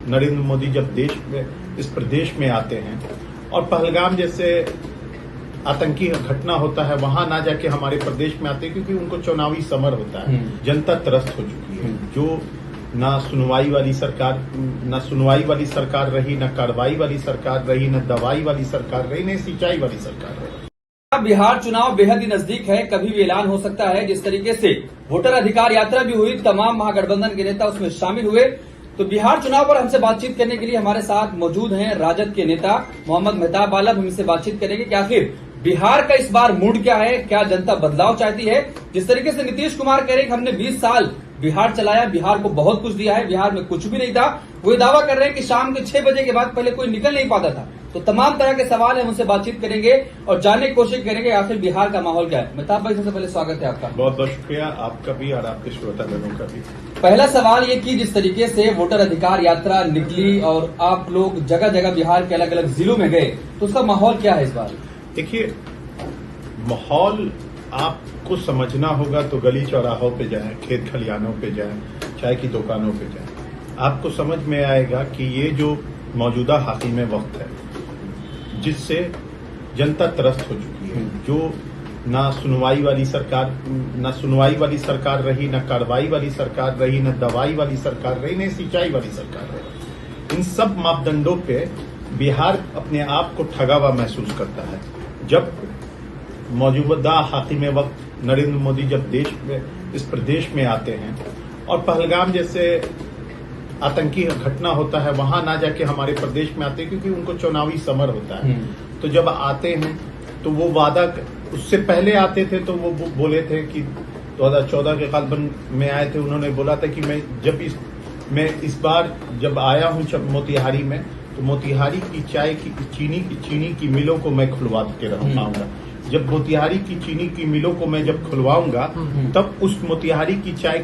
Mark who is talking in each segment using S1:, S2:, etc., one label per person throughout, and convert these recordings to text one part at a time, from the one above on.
S1: नरेंद्र मोदी जब देश में इस प्रदेश में आते हैं और पहलगाम जैसे आतंकी घटना होता है वहां ना जाके हमारे प्रदेश में आते हैं, क्योंकि उनको चुनावी समर होता है। जनता त्रस्त हो चुकी है। जो ना सुनवाई वाली सरकार रही, न कार्रवाई वाली सरकार रही, न दवाई वाली सरकार रही, न सिंचाई वाली सरकार रही।
S2: बिहार चुनाव बेहद ही नजदीक है, कभी भी ऐलान हो सकता है। जिस तरीके से वोटर अधिकार यात्रा भी हुई, तमाम महागठबंधन के नेता उसमें शामिल हुए। तो बिहार चुनाव पर हमसे बातचीत करने के लिए हमारे साथ मौजूद हैं राजद के नेता मोहम्मद मेहताब आलम। हमसे बातचीत करेंगे कि आखिर बिहार का इस बार मूड क्या है, क्या जनता बदलाव चाहती है। जिस तरीके से नीतीश कुमार कह रहे हैं कि हमने 20 साल बिहार चलाया, बिहार को बहुत कुछ दिया है, बिहार में कुछ भी नहीं था, वो दावा कर रहे हैं कि शाम के 6 बजे के बाद पहले कोई निकल नहीं पाता था। तो तमाम तरह के सवाल है, उनसे बातचीत करेंगे और जानने की कोशिश करेंगे आखिर बिहार का माहौल क्या है। मेहताब भाई, सबसे पहले स्वागत है आपका।
S1: बहुत बहुत शुक्रिया आपका भी और आपके श्रोतागणों का भी।
S2: पहला सवाल ये कि जिस तरीके से वोटर अधिकार यात्रा निकली और आप लोग जगह जगह बिहार के अलग अलग जिलों में गए, तो उसका माहौल क्या है इस बार?
S1: देखिए, माहौल आपको समझना होगा तो गली चौराहों पे जाएं, खेत खलिहानों पे जाएं, चाय की दुकानों पे जाएं, आपको समझ में आएगा कि ये जो मौजूदा हाकिम वक्त है जिससे जनता त्रस्त हो चुकी है। जो ना सुनवाई वाली सरकार रही, न कार्रवाई वाली सरकार रही, न दवाई वाली सरकार रही, न सिंचाई वाली सरकार रही। इन सब मापदंडों पे बिहार अपने आप को ठगा हुआ महसूस करता है। जब मौजूदा हाकिम वक्त नरेंद्र मोदी जब देश में इस प्रदेश में आते हैं और पहलगाम जैसे आतंकी घटना होता है वहां ना जाके हमारे प्रदेश में आते हैं, क्योंकि उनको चुनावी समर होता है। तो जब आते हैं तो वो वादा, उससे पहले आते थे तो वो बोले थे कि 2014 के कालबन में आए थे, उन्होंने बोला था कि मैं इस बार जब आया हूं मोतिहारी में, तो मोतिहारी की चाय की चीनी की मिलों को मैं खुलवा के रहूंगा। जब मोतिहारी की चीनी की मिलों को मैं जब खुलवाऊंगा तब उस मोतिहारी की चाय,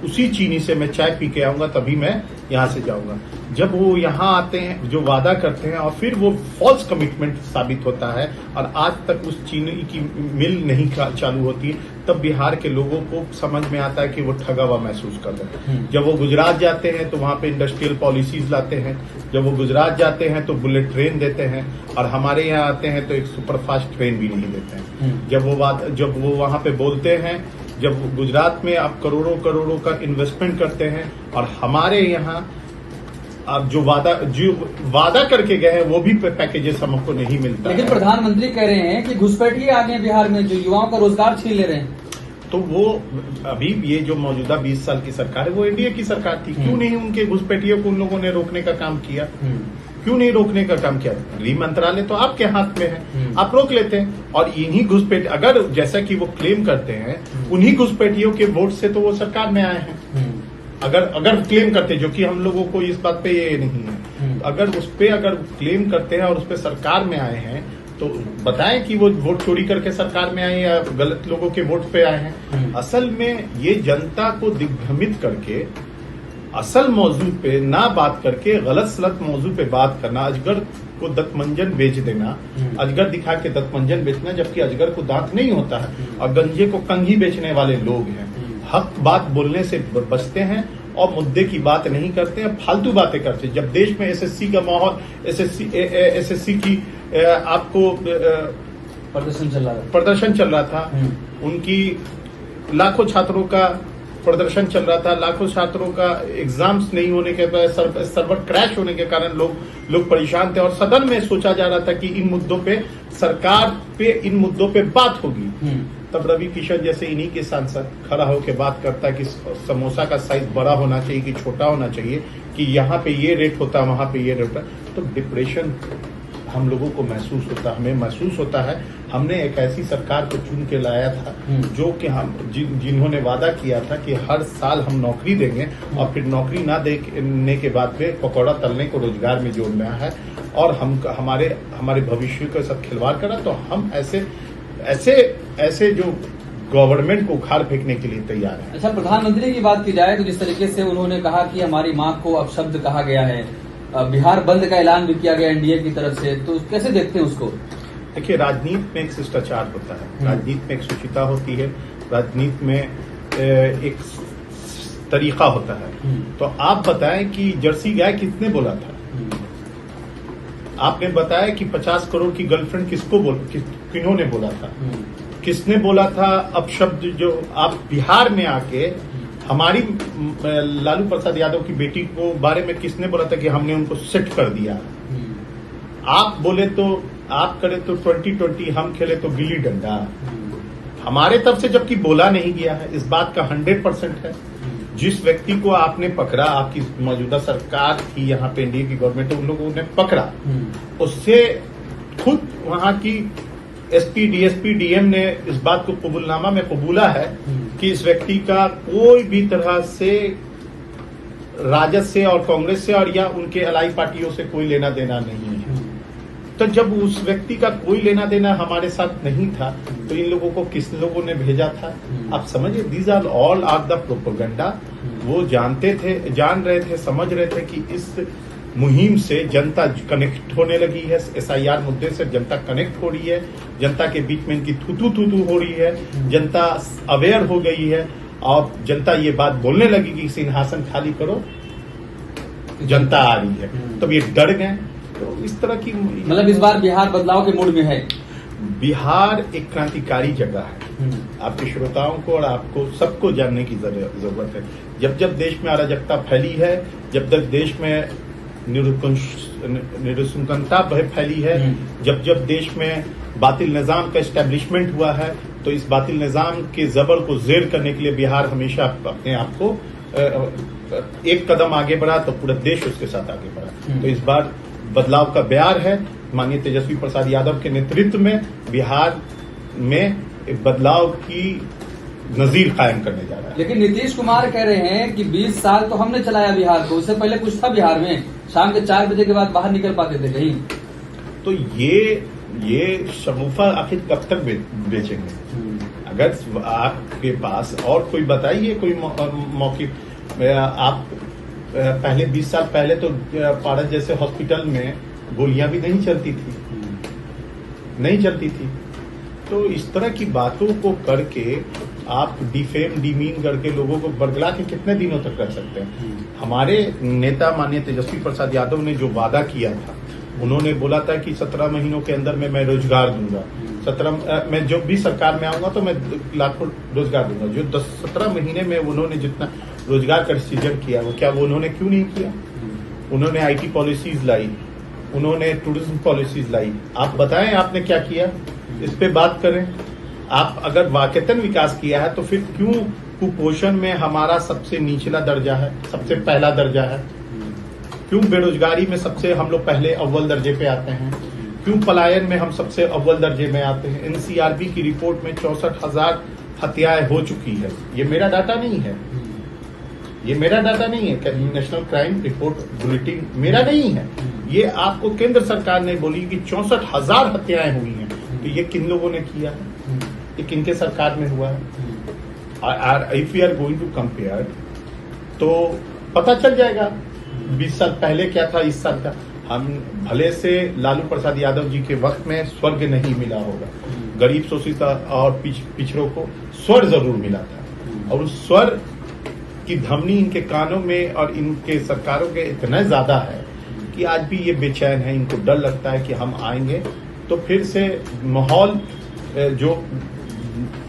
S1: उसी चीनी से मैं चाय पी के आऊंगा, तभी मैं यहां से जाऊंगा। जब वो यहां आते हैं, जो वादा करते हैं और फिर वो फॉल्स कमिटमेंट साबित होता है और आज तक उस चीनी की मिल नहीं चालू होती, तब बिहार के लोगों को समझ में आता है कि वो ठगा हुआ महसूस कर रहे हैं। जब वो गुजरात जाते हैं तो वहां पे इंडस्ट्रियल पॉलिसीज लाते हैं, जब वो गुजरात जाते हैं तो बुलेट ट्रेन देते हैं, और हमारे यहाँ आते हैं तो एक सुपरफास्ट ट्रेन भी नहीं देते हैं। जब वो वहां पे बोलते हैं, जब गुजरात में आप करोड़ों करोड़ों का इन्वेस्टमेंट करते हैं और हमारे यहाँ आप जो वादा करके गए हैं वो भी पैकेजेस हमको नहीं मिलता।
S2: लेकिन प्रधानमंत्री कह रहे हैं कि घुसपैठिए आ गए बिहार में, जो युवाओं का रोजगार छीन ले रहे हैं।
S1: तो वो अभी ये जो मौजूदा 20 साल की सरकार है वो एनडीए की सरकार थी, क्यों नहीं उनके घुसपैठियों को उन लोगों ने रोकने का काम किया? क्यों नहीं रोकने का काम किया? गृह मंत्रालय तो आपके हाथ में है, आप रोक लेते हैं। और इन्हीं घुसपैठ, अगर जैसा कि वो क्लेम करते हैं, उन्हीं घुसपैठियों के वोट से तो वो सरकार में आए हैं। अगर क्लेम करते, जो कि हम लोगों को इस बात पे ये नहीं है, अगर क्लेम करते हैं और उस पे सरकार में आए हैं, तो बताएं कि वो वोट चोरी करके सरकार में आए या गलत लोगों के वोट पे आए हैं। असल में ये जनता को दिग्भ्रमित करके असल मौजू पे ना बात करके गलत सलत मौजू पे बात करना, अजगर को दंतमंजन बेच देना, अजगर दिखा के दंतमंजन बेचना, जबकि अजगर को दांत नहीं होता है, और गंजे को कंघी बेचने वाले लोग हैं। हक बात बोलने से बचते हैं और मुद्दे की बात नहीं करते हैं, फालतू बातें करते हैं। जब देश में एसएससी का माहौल, एसएससी की आपको प्रदर्शन चल रहा था, उनकी लाखों छात्रों का प्रदर्शन चल रहा था, लाखों छात्रों का एग्जाम्स नहीं होने के बाद, सर्वर क्रैश होने के कारण लोग परेशान थे, और सदन में सोचा जा रहा था कि इन मुद्दों पे सरकार पे इन मुद्दों पे बात होगी। तब रवि किशन जैसे इन्हीं के सांसद खड़ा होकर बात करता है कि समोसा का साइज बड़ा होना चाहिए कि छोटा होना चाहिए, कि यहाँ पे ये रेट होता है, वहां पे ये रेट होता है। तो डिप्रेशन हम लोगों को महसूस होता है, हमें महसूस होता है। हमने एक ऐसी सरकार को चुन के लाया था जो कि जिन्होंने वादा किया था कि हर साल हम नौकरी देंगे, और फिर नौकरी ना देने के बाद में पकौड़ा तलने को रोजगार में जोड़ना है, और हमारे भविष्य के साथ खिलवाड़ करा। तो हम ऐसे जो गवर्नमेंट को उखाड़ फेंकने के लिए तैयार है।
S2: अच्छा, प्रधानमंत्री की बात की जाए तो जिस तरीके से उन्होंने कहा कि हमारी मां को अपशब्द कहा गया है, बिहार बंद का ऐलान भी किया गया एनडीए की तरफ से, तो कैसे देखते हैं उसको?
S1: देखिए, राजनीति में एक शिष्टाचार होता है, राजनीति में एक शुचिता होती है, राजनीति में एक तरीका होता है। तो आप बताएं कि जर्सी गाय किसने बोला था? आपने बताया कि 50 करोड़ की गर्लफ्रेंड किन्होंने बोला था? किसने बोला था? अब शब्द जो आप बिहार में आके हमारी लालू प्रसाद यादव की बेटी को बारे में किसने बोला था कि हमने उनको सेट कर दिया? आप बोले तो आप करे तो 2020, हम खेले तो गिल्ली डंडा। हमारे तरफ से जबकि बोला नहीं गया है, इस बात का 100% है। जिस व्यक्ति को आपने पकड़ा, आपकी मौजूदा सरकार थी यहाँ पे, एनडीए की गवर्नमेंट, उन लोगों ने पकड़ा, उससे खुद वहां की एसपी, डीएसपी, डीएम ने इस बात को कबूलनामा में कबूला है कि इस व्यक्ति का कोई भी तरह से राजद से और कांग्रेस से और या उनके अलाई पार्टियों से कोई लेना देना नहीं है। तो जब उस व्यक्ति का कोई लेना देना हमारे साथ नहीं था, तो इन लोगों को किस लोगों ने भेजा था? आप समझिए, these are all are the propaganda. वो जानते थे, जान रहे थे, समझ रहे थे कि इस मुहिम से जनता कनेक्ट होने लगी है, एसआईआर मुद्दे से जनता कनेक्ट हो रही है, जनता के बीच में इनकी थूतू हो रही है, जनता अवेयर हो गई है और जनता ये बात बोलने लगी कि सिंहासन खाली करो, जनता आ रही है। तब ये डर गए। तो इस तरह की,
S2: मतलब इस बार बिहार बदलाव के मूड में है।
S1: बिहार एक क्रांतिकारी जगह है। आपके श्रोताओं को और आपको सबको जानने की जरूरत है। जब जब देश में अराजकता फैली है, जब जब देश में निरंकुशता फैली है, जब जब देश में बातिल निजाम का एस्टेब्लिशमेंट हुआ है, तो इस बातिल निजाम के जबर को जेर करने के लिए बिहार हमेशा अपने आप को एक कदम आगे बढ़ा, तो पूरा देश उसके साथ आगे बढ़ा। तो इस बार बदलाव का बयार है। माननीय तेजस्वी प्रसाद यादव के नेतृत्व में बिहार में एक बदलाव की नजीर कायम करने जा रहा है।
S2: लेकिन नीतीश कुमार कह रहे हैं कि 20 साल तो हमने चलाया बिहार को, उससे पहले कुछ था बिहार में, शाम के 4 बजे के बाद बाहर निकल पाते थे कहीं।
S1: तो ये शगुफा आखिर कब तक बेचेंगे? अगर आपके पास और कोई बताइए, कोई मौके, आप पहले 20 साल पहले तो पारस जैसे हॉस्पिटल में गोलियां भी नहीं चलती थी। तो इस तरह की बातों को करके आप डिफेम डिमीन करके लोगों को बरगला के कितने दिनों तक रख सकते हैं? हमारे नेता माननीय तेजस्वी प्रसाद यादव ने जो वादा किया था, उन्होंने बोला था कि 17 महीनों के अंदर में मैं रोजगार दूंगा। मैं जो भी सरकार में आऊंगा तो मैं लाखों रोजगार दूंगा। जो 17 महीने में उन्होंने जितना रोजगार का सृजन किया, वो क्या वो उन्होंने क्यों नहीं किया? उन्होंने आईटी पॉलिसीज लाई, उन्होंने टूरिज्म पॉलिसीज लाई। आप बताएं आपने क्या किया? इस पे बात करें। आप अगर वाकईतन विकास किया है तो फिर क्यों कुपोषण में हमारा सबसे निचला दर्जा है, सबसे पहला दर्जा है? क्यों बेरोजगारी में सबसे हम लोग पहले अव्वल दर्जे पे आते हैं? क्यों पलायन में हम सबसे अव्वल दर्जे में आते हैं? एनसीआरबी की रिपोर्ट में 64,000 हत्याएं हो चुकी है। ये मेरा डाटा नहीं है, नेशनल क्राइम रिपोर्ट बुलेटिन मेरा नहीं है। ये आपको केंद्र सरकार ने बोली कि 64,000 हत्याएं हुई हैं। तो ये किन लोगों ने किया है? ये किनके सरकार में हुआ है? If you are going to compare तो पता चल जाएगा 20 साल पहले क्या था, इस साल का। हम भले से लालू प्रसाद यादव जी के वक्त में स्वर्ग नहीं मिला होगा, गरीब शोषित और पिछड़ों को स्वर्ग जरूर मिला था, और उस स्वर्ग की धमनी इनके कानों में और इनके सरकारों के इतना ज्यादा है कि आज भी ये बेचैन है। इनको डर लगता है कि हम आएंगे तो फिर से माहौल, जो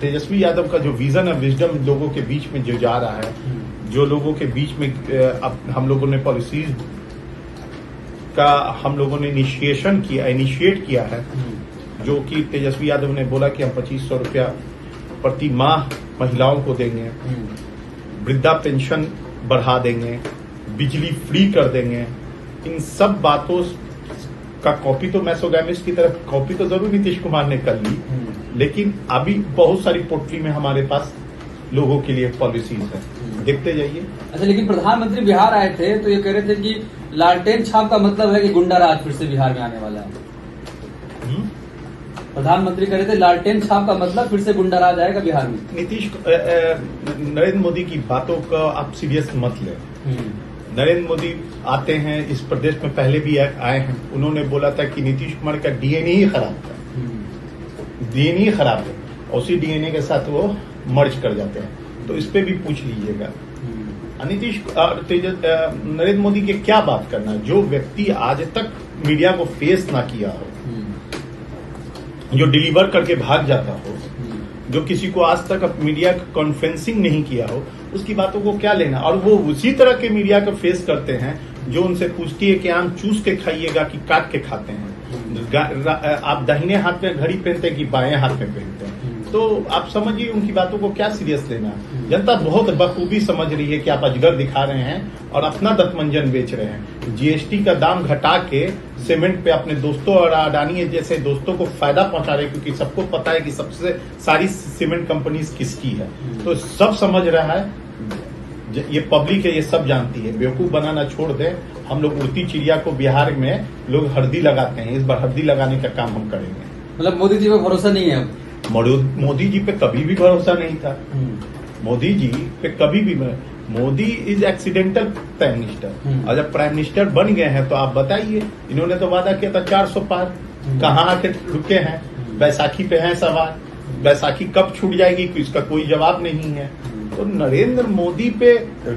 S1: तेजस्वी यादव का जो विजन है, विजडम लोगों के बीच में जो जा रहा है, जो लोगों के बीच में अब हम लोगों ने पॉलिसीज का हम लोगों ने इनिशिएट किया है, जो कि तेजस्वी यादव ने बोला कि हम 2500 रुपया प्रति माह महिलाओं को देंगे, वृद्धा पेंशन बढ़ा देंगे, बिजली फ्री कर देंगे। इन सब बातों का कॉपी तो मैसोगैमिस्ट की तरफ कॉपी तो जरूर नीतीश कुमार ने कर ली, लेकिन अभी बहुत सारी पोटली में हमारे पास लोगों के लिए पॉलिसीज है, देखते जाइए।
S2: अच्छा, लेकिन प्रधानमंत्री बिहार आए थे तो ये कह रहे थे कि लालटेन छाप का मतलब है कि गुंडा राज फिर से बिहार में आने वाला है। प्रधानमंत्री कह रहे थे लालटेन छाप का मतलब फिर से गुंडा राज आएगा बिहार में।
S1: नरेंद्र मोदी की बातों का आप सीरियस मत ले। नरेंद्र मोदी आते हैं इस प्रदेश में, पहले भी आए हैं। उन्होंने बोला था कि नीतीश कुमार का डीएनए ही खराब था, डीएनए खराब है, उसी डीएनए के साथ वो मर्ज कर जाते हैं। तो इस पे भी पूछ लीजिएगा। नरेंद्र मोदी के क्या बात करना, जो व्यक्ति आज तक मीडिया को फेस ना किया हो, जो डिलीवर करके भाग जाता हो, जो किसी को आज तक मीडिया कॉन्फ्रेंसिंग नहीं किया हो, उसकी बातों को क्या लेना। और वो उसी तरह के मीडिया को फेस करते हैं जो उनसे पूछती है कि आम चूस के खाइएगा कि काट के खाते हैं, आप दाहिने हाथ में घड़ी पहनते हैं कि बाएं हाथ में पहनते हैं। तो आप समझिए उनकी बातों को क्या सीरियस लेना। जनता बहुत बखूबी समझ रही है कि आप अजगर दिखा रहे हैं और अपना दत्तमंजन बेच रहे हैं। जीएसटी का दाम घटा के सीमेंट पे अपने दोस्तों और अडानी जैसे दोस्तों को फायदा पहुंचा रहे हैं, क्योंकि सबको पता है कि सबसे सारी सीमेंट कंपनीज किसकी है। तो सब समझ रहा है, ये पब्लिक है, ये सब जानती है। बेवकूफ बनाना छोड़ दे। हम लोग उड़ती चिड़िया को बिहार में लोग हल्दी लगाते हैं, इस बार हल्दी लगाने का काम हम करेंगे।
S2: मतलब मोदी जी पे भरोसा नहीं है?
S1: मोदी जी पे कभी भी भरोसा नहीं था। मोदी जी पे कभी भी, Modi is accidental prime minister, और जब प्राइम मिनिस्टर बन गए हैं तो आप बताइए, इन्होंने तो वादा किया था 400 पार, कहाँ आके रुके हैं? बैसाखी पे है सवाल, बैसाखी कब छूट जाएगी इसका कोई जवाब नहीं है। तो नरेंद्र मोदी पे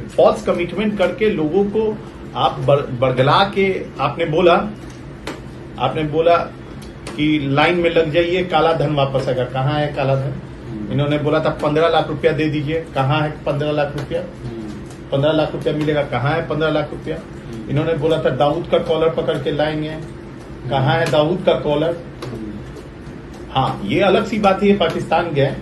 S1: फॉल्स कमिटमेंट करके लोगों को आप बरगला के आपने बोला कि लाइन में लग जाइए, काला धन वापस आएगा। कहाँ है काला धन? इन्होंने बोला था 15 लाख रुपया दे दीजिए, कहाँ है 15 लाख रुपया? 15 लाख रुपया मिलेगा, कहाँ है 15 लाख रुपया? इन्होंने बोला था दाऊद का कॉलर पकड़ के लाएंगे, कहाँ है दाऊद का कॉलर? हाँ, ये अलग सी बात है, पाकिस्तान गए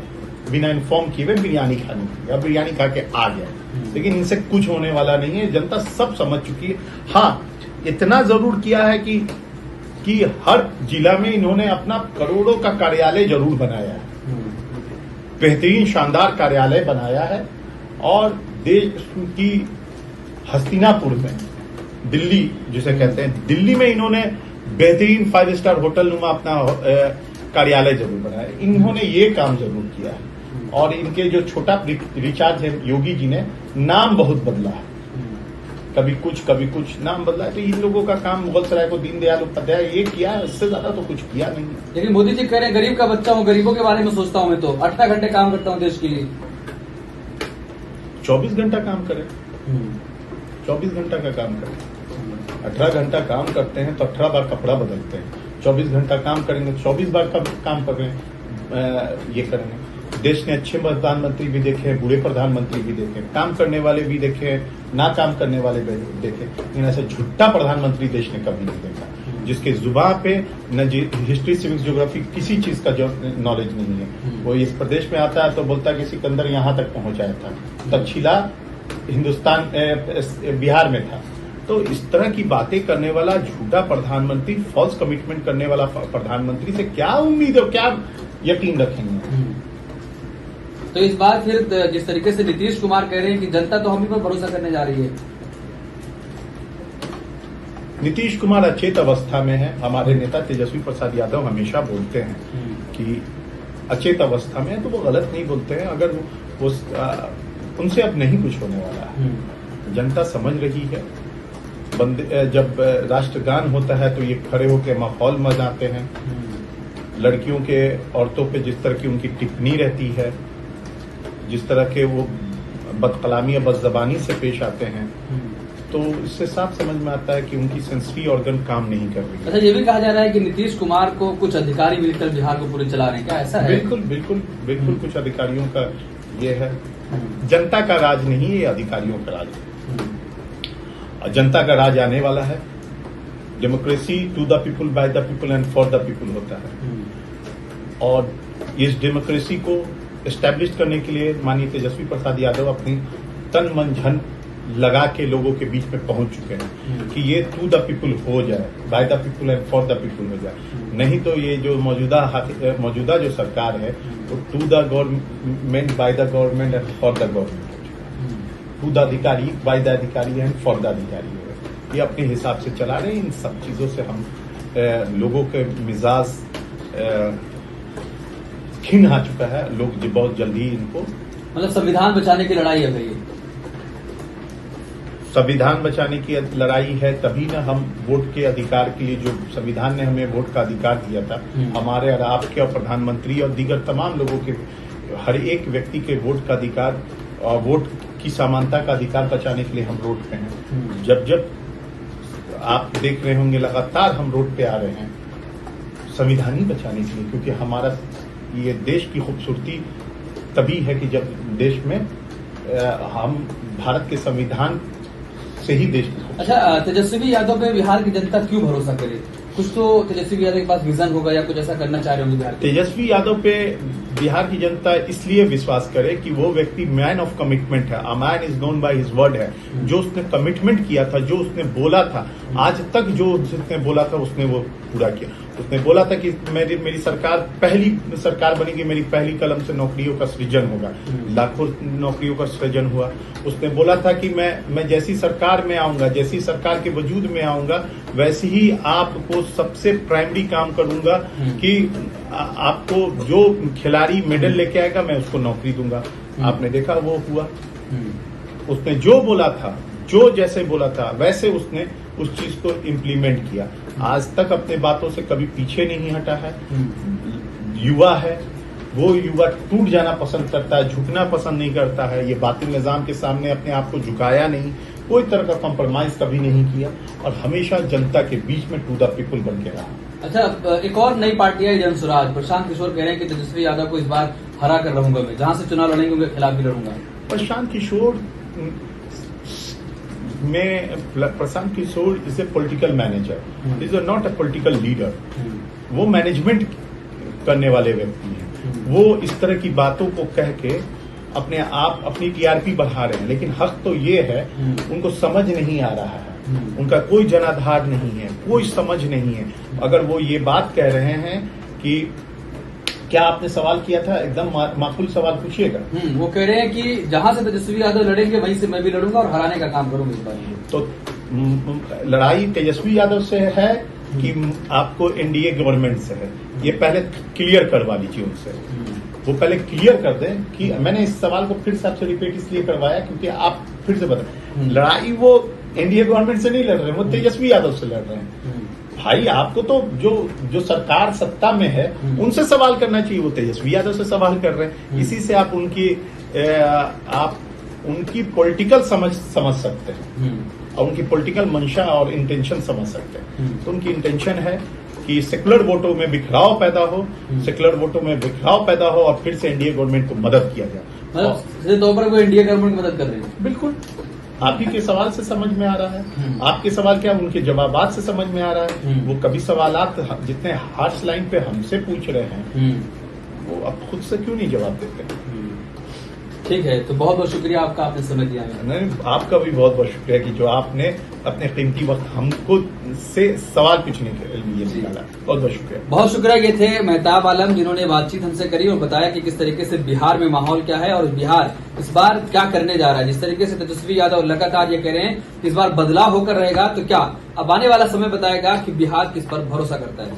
S1: बिना इन्फॉर्म किए हुए बिरयानी खाने की, अब बिरयानी खा के आ गए, लेकिन इनसे कुछ होने वाला नहीं है। जनता सब समझ चुकी है। हाँ, इतना जरूर किया है कि हर जिला में इन्होंने अपना करोड़ों का कार्यालय जरूर बनाया है, बेहतरीन शानदार कार्यालय बनाया है। और देश की हस्तिनापुर में, दिल्ली जिसे कहते हैं, दिल्ली में इन्होंने बेहतरीन 5 स्टार होटल नुमा अपना कार्यालय जरूर बनाया। इन्होंने ये काम जरूर किया है। और इनके जो छोटा रिचार्ज है, योगी जी ने नाम बहुत बदला है, कभी कुछ नाम बदला है। तो इन लोगों का काम मुगल सराय को दीनदयाल उपाध्याय ये किया है, इससे ज्यादा तो कुछ किया नहीं है।
S2: लेकिन मोदी जी कह रहे हैं गरीब का बच्चा हूँ, गरीबों के बारे में सोचता हूँ, मैं तो 18 घंटे काम करता हूँ देश के लिए।
S1: 24 घंटा काम करें, 24 घंटा का काम करें। 18 घंटा काम करते हैं तो 18 बार कपड़ा बदलते हैं। 24 घंटा काम करेंगे तो 24 बार का काम करें, ये करेंगे। देश ने अच्छे प्रधानमंत्री भी देखे, बुरे प्रधानमंत्री भी देखे, काम करने वाले भी देखे, ना काम करने वाले भी देखे, लेकिन ऐसा झूठा प्रधानमंत्री देश ने कभी नहीं देखा, जिसके जुबान पे न हिस्ट्री, सिविक्स, ज्योग्राफी किसी चीज का नॉलेज नहीं है। वो इस प्रदेश में आता है तो बोलता है कि सिकंदर यहाँ तक पहुंचाया था, तक्षशिला हिंदुस्तान बिहार में था। तो इस तरह की बातें करने वाला झूठा प्रधानमंत्री, फॉल्स कमिटमेंट करने वाला प्रधानमंत्री से क्या उम्मीद और क्या यकीन रखेंगे?
S2: तो इस बार फिर जिस तरीके से नीतीश कुमार कह रहे हैं कि जनता तो हम ही पर भरोसा करने जा रही है।
S1: नीतीश कुमार अचेत अवस्था में है। हमारे नेता तेजस्वी प्रसाद यादव हमेशा बोलते हैं कि अचेत अवस्था में है, तो वो गलत नहीं बोलते हैं। अगर वो उनसे अब नहीं कुछ होने वाला है, जनता समझ रही है। जब राष्ट्रगान होता है तो ये खड़े होकर माहौल मचाते हैं। लड़कियों के, औरतों पे जिस तरह की उनकी टिप्पणी रहती है, जिस तरह के वो बदकलामी या बदजबानी से पेश आते हैं, तो इससे साफ समझ में आता है कि उनकी सेंसरी ऑर्गन काम नहीं कर रही है।
S2: अच्छा, ये भी कहा जा रहा है कि नीतीश कुमार को कुछ अधिकारी मिलकर बिहार को पूरे चला रहे हैं, क्या ऐसा है?
S1: बिल्कुल कुछ अधिकारियों का ये है। जनता का राज नहीं है, ये अधिकारियों का राज है। जनता का राज आने वाला है। Democracy to the people, by the people and for the people होता है। और इस डेमोक्रेसी को एस्टैब्लिश करने के लिए माननीय तेजस्वी प्रसाद यादव अपनी तन मन धन लगा के लोगों के बीच में पहुंच चुके हैं कि ये टू द पीपुल हो जाए, bye the people and for the people हो जाए। नहीं तो ये जो मौजूदा जो सरकार है वो to the government, by the government and for the government, to the अधिकारी, बाय द अधिकारी एंड फॉर द अधिकारी है। ये अपने हिसाब से चला रहे हैं। इन सब चीजों से हम लोगों के मिजाज खिन आ चुका है। लोग बहुत जल्दी इनको,
S2: मतलब संविधान बचाने की लड़ाई है भाई,
S1: संविधान बचाने की लड़ाई है। तभी ना हम वोट के अधिकार के लिए, जो संविधान ने हमें वोट का अधिकार दिया था, हमारे और आपके और प्रधानमंत्री और दीगर तमाम लोगों के, हर एक व्यक्ति के वोट का अधिकार और वोट की समानता का अधिकार बचाने के लिए हम रोड पे हैं। जब जब आप देख रहे होंगे लगातार हम रोड पे आ रहे हैं संविधान ही बचाने के लिए, क्योंकि हमारा ये देश की खूबसूरती तभी है कि जब देश में हम भारत के संविधान से ही देश की खूबसूरती।
S2: अच्छा, तेजस्वी यादव पे बिहार की जनता क्यों भरोसा करे? कुछ तो तेजस्वी यादव के पास विजन होगा या कुछ ऐसा करना चाह रहे होंगे बिहार के।
S1: तेजस्वी यादव पे बिहार की जनता इसलिए विश्वास करे कि वो व्यक्ति मैन ऑफ कमिटमेंट है। A man is known by his word है। जो उसने कमिटमेंट किया था, जो उसने बोला था, आज तक जो उसने बोला था उसने वो पूरा किया। उसने बोला था कि मेरी सरकार पहली सरकार बनेगी, मेरी पहली कलम से नौकरियों का सृजन होगा। लाखों नौकरियों का सृजन हुआ। उसने बोला था कि मैं जैसी सरकार में आऊंगा, जैसी सरकार के वजूद में आऊंगा, वैसे ही आपको सबसे प्राइमरी काम करूंगा कि आपको जो खिलाड़ी मेडल लेके आएगा मैं उसको नौकरी दूंगा। आपने देखा वो हुआ। उसने जो बोला था, जो जैसे बोला था वैसे उसने उस चीज को इम्प्लीमेंट किया। आज तक अपने बातों से कभी पीछे नहीं हटा है। युवा है, वो युवा टूट जाना पसंद करता है, झुकना पसंद नहीं करता है। ये बातिल निजाम के सामने अपने आप को झुकाया नहीं, कोई तरह का कॉम्प्रोमाइज कभी नहीं किया और हमेशा जनता के बीच में टू द पीपल बन के रहा।
S2: अच्छा, एक और नई पार्टी है जन स्वराज। प्रशांत किशोर कह रहे हैं कि तेजस्वी यादव को इस बार हरा कर रहूंगा, मैं जहां से चुनाव लड़ेंगे उनके खिलाफ भी लड़ूंगा।
S1: Prashant Kishor is a political manager, is not a political leader. वो मैनेजमेंट करने वाले व्यक्ति हैं। वो इस तरह की बातों को कह के अपने आप अपनी टीआरपी बढ़ा रहे हैं, लेकिन हक तो ये है उनको समझ नहीं आ रहा है। उनका कोई जनाधार नहीं है, कोई समझ नहीं है। अगर वो ये बात कह रहे हैं कि क्या आपने सवाल किया था, एकदम माकूल सवाल पूछिएगा।
S2: वो कह रहे हैं कि जहां से तेजस्वी यादव लड़ेंगे वहीं से मैं भी लड़ूंगा और हराने का काम करूंगा इस बार।
S1: तो लड़ाई तेजस्वी यादव से है कि आपको एनडीए गवर्नमेंट से है, ये पहले क्लियर करवा लीजिए उनसे। वो पहले क्लियर कर दें कि मैंने इस सवाल को फिर से आपसे रिपीट इसलिए करवाया क्योंकि आप फिर से बताएं, लड़ाई वो एनडीए गवर्नमेंट से नहीं लड़ रहे हैं, वो तेजस्वी यादव से लड़ रहे हैं। भाई आपको तो जो सरकार सत्ता में है उनसे सवाल करना चाहिए, वो तेजस्वी यादव से सवाल कर रहे हैं। इसी से आप उनकी पॉलिटिकल समझ सकते हैं और उनकी पॉलिटिकल मंशा और इंटेंशन समझ सकते हैं। तो उनकी इंटेंशन है कि सेकुलर वोटों में बिखराव पैदा हो, सेकुलर वोटों में बिखराव पैदा हो और फिर से एनडीए गवर्नमेंट को मदद किया जाए।
S2: मतलब सीधे तौर पर वो एनडीए गवर्नमेंट की मदद कर रहे हैं।
S1: बिल्कुल, आप ही के सवाल से समझ में आ रहा है। आपके सवाल क्या, उनके जवाबात से समझ में आ रहा है। वो कभी सवालात जितने हार्श लाइन पे हमसे पूछ रहे हैं वो अब खुद से क्यों नहीं जवाब देते।
S2: ठीक है, तो बहुत बहुत शुक्रिया आपका, आपने समय दिया है।
S1: नहीं, आपका भी बहुत बहुत शुक्रिया कि जो आपने अपने कीमती वक्त हमको से सवाल पूछने के लिए निकाला। बहुत बहुत शुक्रिया।
S2: बहुत शुक्रिया। ये थे मेहताब आलम जिन्होंने बातचीत हमसे करी और बताया कि किस तरीके से बिहार में माहौल क्या है और बिहार इस बार क्या करने जा रहा है। जिस तरीके से तेजस्वी यादव लगातार ये कह रहे हैं कि इस बार बदलाव होकर रहेगा, तो क्या अब आने वाला समय बताएगा कि बिहार किस पर भरोसा करता है।